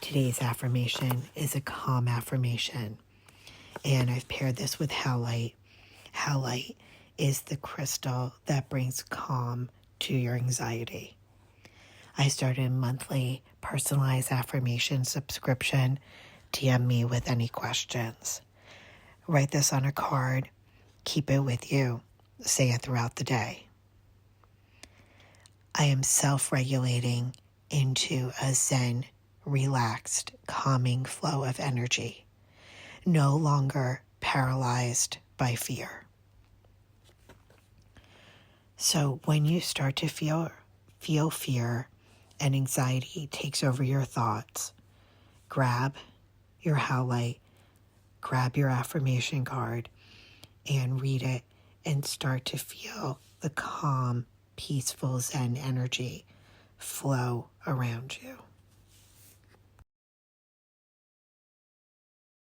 Today's affirmation is a calm affirmation, and I've paired this with howlite. Howlite is the crystal that brings calm to your anxiety. I started a monthly personalized affirmation subscription. DM me with any questions. Write this on a card. Keep it with you. Say it throughout the day. I am self-regulating into a zen, relaxed, calming flow of energy, no longer paralyzed by fear. So when you start to feel fear and anxiety takes over your thoughts, grab your howlite, grab your affirmation card, and read it and start to feel the calm, peaceful Zen energy flow around you.